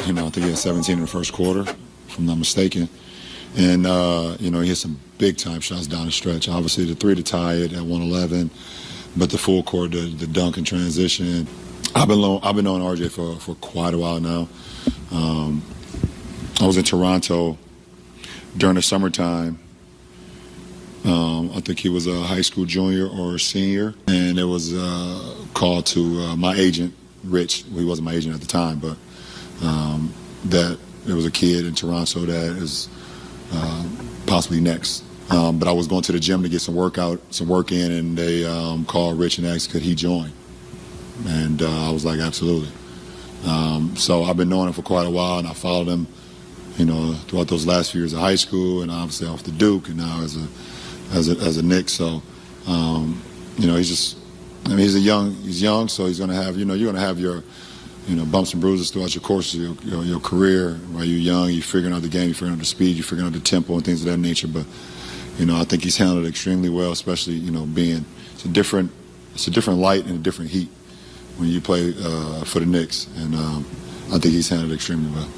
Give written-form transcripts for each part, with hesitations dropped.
I think he had 17 in the first quarter, if I'm not mistaken. And, he hit some big-time shots down the stretch. Obviously, the three to tie it at 111, but the full court, the dunk and transition. I've been knowing RJ for quite a while now. I was in Toronto during the summertime. I think he was a high school junior or senior, and it was called to my agent, Rich. Well, he wasn't my agent at the time, but that there was a kid in Toronto that is possibly next. But I was going to the gym to get some work in, and they called Rich and asked could he join, and I was like, absolutely. So I've been knowing him for quite a while, and I followed him, throughout those last few years of high school, and obviously off to Duke, and now as a Knicks. So, he's young, so he's going to have, you're going to have your, bumps and bruises throughout your course of your career. While you're young, you're figuring out the game, you're figuring out the speed, you're figuring out the tempo and things of that nature. But, I think he's handled it extremely well, especially, it's a different light and a different heat when you play for the Knicks. And I think he's handled it extremely well.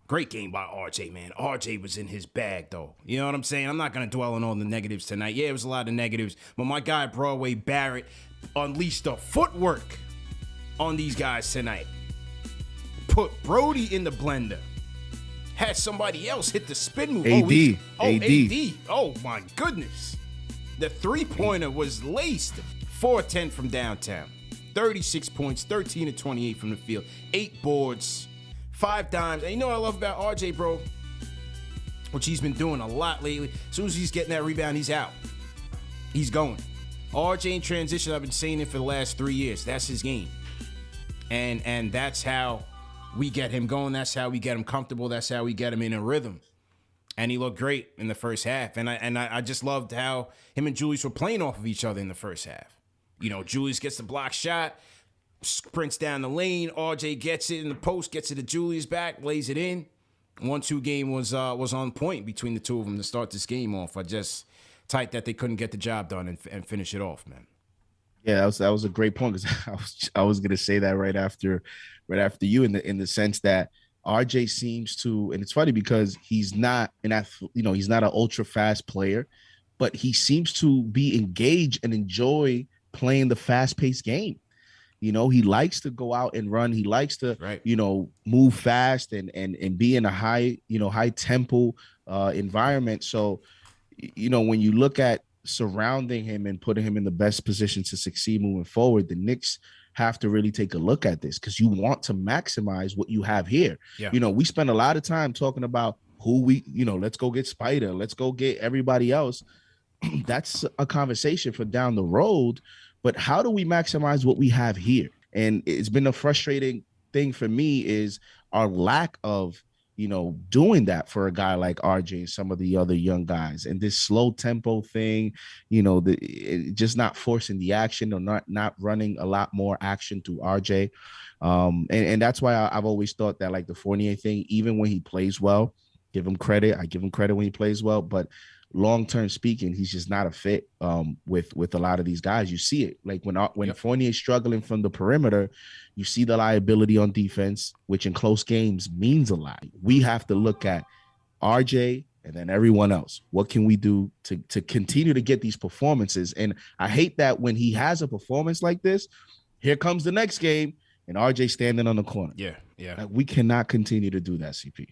Great game by RJ, man. RJ was in his bag, though. You know what I'm saying? I'm not going to dwell on all the negatives tonight. Yeah, it was a lot of negatives, but my guy Broadway Barrett unleashed the footwork on these guys tonight. Put Brody in the blender. Had somebody else hit the spin move. AD. Oh, my goodness. The three-pointer was laced. 4-10 from downtown. 36 points, 13 of 28 from the field. 8 boards. 5 dimes. And you know what I love about RJ, bro? Which he's been doing a lot lately. As soon as he's getting that rebound, he's out. He's going. RJ in transition, I've been saying it for the last 3 years. That's his game. And that's how we get him going. That's how we get him comfortable. That's how we get him in a rhythm. And he looked great in the first half. And I just loved how him and Julius were playing off of each other in the first half. Julius gets the block shot, sprints down the lane. RJ gets it in the post, gets it to Julius back, lays it in. 1-2 game was on point between the two of them to start this game off. I just tight that they couldn't get the job done and finish it off, man. Yeah, that was a great point, because I was gonna say that right after you in the sense that RJ seems to, and it's funny because he's not he's not an ultra fast player, but he seems to be engaged and enjoy playing the fast paced game. He likes to go out and run. He likes to, move fast and be in a high tempo environment. So, when you look at surrounding him and putting him in the best position to succeed moving forward, the Knicks have to really take a look at this, because you want to maximize what you have here. Yeah. We spend a lot of time talking about who let's go get Spider. Let's go get everybody else. That's a conversation for down the road. But how do we maximize what we have here? And it's been a frustrating thing for me is our lack of, doing that for a guy like RJ and some of the other young guys. And this slow tempo thing, just not forcing the action or not running a lot more action through RJ. And that's why I've always thought that, like the Fournier thing, even when he plays well, give him credit. I give him credit when he plays well, but long-term speaking, he's just not a fit with a lot of these guys. You see it. Like when Fournier's struggling from the perimeter, you see the liability on defense, which in close games means a lot. We have to look at RJ and then everyone else. What can we do to continue to get these performances? And I hate that when he has a performance like this, here comes the next game and RJ standing on the corner. Yeah. Like, we cannot continue to do that, CP.